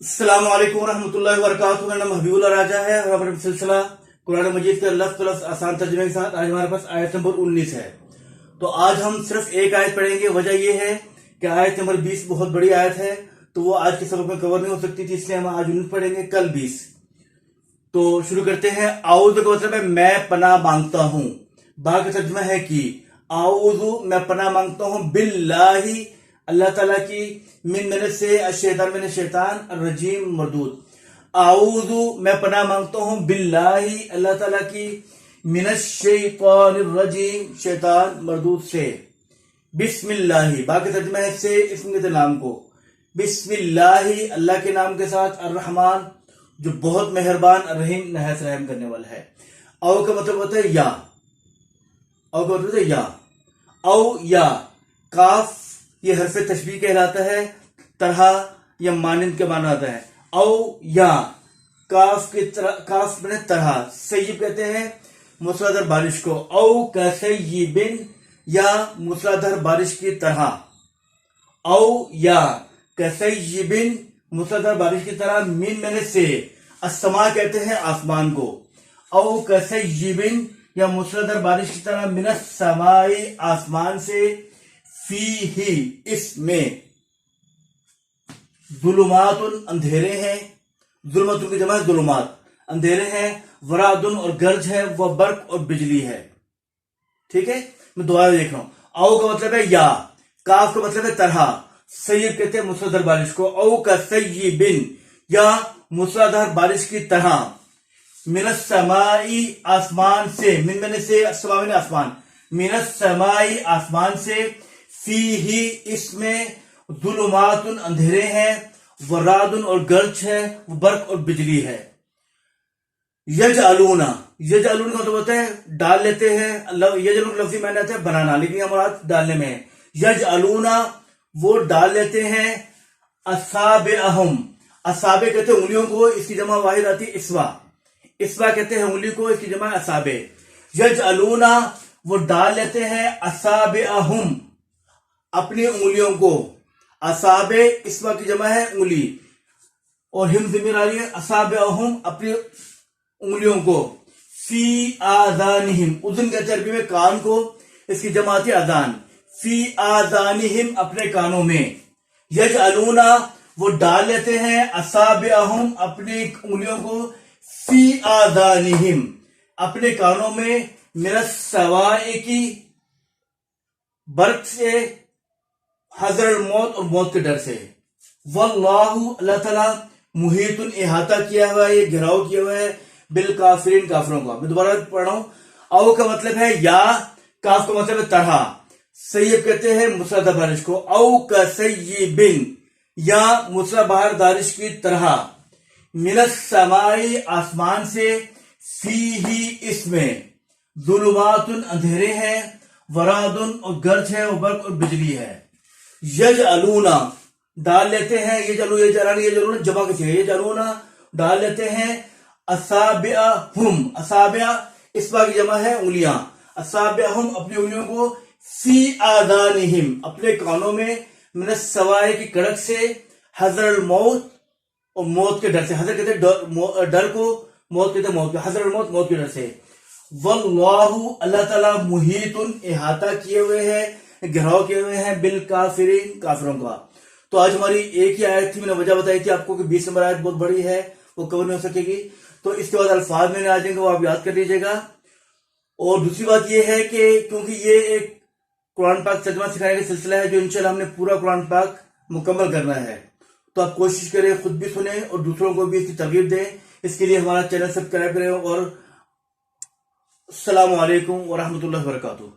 अस्सलाम वालेकुम रहमतुल्लाहि व बरकातुहू। मेरा नाम हबीबुल्लाह राजा है और हमारा सिलसिला कुरान मजीद के लफ्ज़ लफ्ज़ आसान तर्जुमे के साथ। आज हमारे पास आयत नंबर 19 है। तो आज हम सिर्फ एक आयत पढ़ेंगे। वजह यह है कि आयत नंबर 20 बहुत बड़ी आयत है, तो वो आज के सबक में कवर नहीं हो सकती थी, इसलिए हम आज 19 पढ़ेंगे, कल 20। तो शुरू करते हैं। आऊज़ का मतलब है मैं पनाह मांगता हूँ। बा का तर्जुमा है कि आऊज़ु मैं पनाह मांगता हूँ, बिल्लाही अल्लाह ताला की, मिन से अशैतान मैंने शैतान रजीम मरदूद। आऊज़ु मैं पनाह मांगता हूँ, बिल्लाही अल्लाह ताला की, मिनश्शैतानिर रजीम शैतान मरदूद से। बिस्मिल्लाही बाकी तर्जुमा है से इसम के नाम को, बिस्मिल्लाही अल्लाह के नाम के साथ, अर्रहमान जो बहुत मेहरबान, रहीम नहायत रहम करने वाला है। औ का मतलब होता है या, औ का मतलब है या, औ या। काफ ये हरफ तशबीह कहलाता है, तरह या मानिंद के माना आता है। औ या काफ की तरह, काफ बने तरह। सय्यिब कहते हैं मूसलाधार बारिश को। औ कसय्यिबिन या मूसलाधार बारिश की तरह। औ या कसय्यिबिन मूसलाधार बारिश की तरह, मिन मैंने से, अस्समा कहते हैं आसमान को। औ कसय्यिबिन या मूसलाधार बारिश की तरह, मिनस समाई आसमान से, फीही इसमें, जुलुमातुन अंधेरे हैं, जुलमतुन की जमा है जुलुमात, अंधेरे हैं, वरादुन और गरज है, वह बर्क और बिजली है। ठीक है, मैं दोबारा देख रहा हूं। औ का मतलब है या, काफ का मतलब है तरह, सय्यिब कहते हैं मूसलाधार बारिश को। औ का सय्यिबिन या मूसलाधार बारिश की तरह, मिनस समाई आसमान से, मिन मैंने से, अस्समा मैंने आसमान, मिनस समाई आसमान से, फीही इसमें, जुलुमातुन अंधेरे हैं, वरादुन और गरज है, बर्क और बिजली है। यजअलूना, यजअलून का मतलब होता है डाल लेते हैं। यजअलून लफ्ज़ी मायने आता है बनाना, लेकिन यहाँ मुराद डालने में है। यजअलूना वो डाल लेते हैं, असाबिअहुम, असाबे कहते हैं उंगलियों को, इसकी जमा वाहिद आती है इस्वा, इस्वा कहते हैं उंगली को, इसकी जमा असाबे। यजअलूना वो डाल लेते हैं, असाबिअहुम अपनी उंगलियों को, असाबे इस्वा की जमा है उंगली, और हिम ज़मीर आ रही है, असाबिअहुम अपनी उंगलियों को, फी आज़ानिहिम उज़न कहते हैं अरबी में कान को, इसकी जमा आती है अजान, फी आज़ानिहिम अपने कानों में। यजअलूना वो डाल लेते हैं, असाबिअहुम अपनी उंगलियों को, फी आज़ानिहिम अपने कानों में, मिनस सवाए की बर्क से, हज़रल मौत और मौत के डर से। वल्लाहु अल्लाह ताला, मुहीतुन इहाता किया हुआ है, ये घेराव किया हुआ है, बिल काफिरीन काफिरों का। मैं दोबारा पढ़ रहा हूं। औ का मतलब है या, काफ का मतलब है तरह, सय्यिब कहते हैं मूसलाधार बारिश को। औ कसय्यिबिन या मूसलाधार बारिश की तरह, मिनस समाई आसमान से, फीही इसमें, जुलुमातुन अंधेरे हैं, वरादुन और गरज है, बर्क और बिजली है। यजअलूना डाल लेते हैं, यजअलूना जमा के चाहिए, यजअलूना डाल लेते हैं, असाबिअहुम असाबिआ इस्बा की जमा है उंगलियां, असाबिअहुम अपनी उंगलियों को, फी आज़ानिहिम अपने कानों में, मिनस सवाए की कड़क से, हज़रल मौत और मौत के डर से। हज़र कहते हैं डर को, मौत कहते हैं मौत को, हज़रल मौत मौत के डर से। वल्लाहु अल्लाह ताला, मुहीतुन इहाता किए हुए हैं, घेराव किए हुए हैं, बिल काफिरीन काफिरों का। तो आज हमारी एक ही आयत थी, मैंने वजह बताई थी आपको कि 20 नंबर आयत बहुत बड़ी है, वो कवर नहीं हो सकेगी। तो इसके बाद अल्फाज में आ जाएंगे, वो आप याद कर लीजिएगा। और दूसरी बात यह है कि क्योंकि ये एक कुरान पाक तर्जुमा सिखाने का सिलसिला है, जो इंशाल्लाह हमने पूरा कुरान पाक मुकम्मल करना है, तो आप कोशिश करें खुद भी सुने और दूसरों को भी इसकी तरगीब दें। इसके लिए हमारा चैनल सब्सक्राइब करें। और अस्सलामु अलैकुम व रहमतुल्लाहि व बरकातुहू।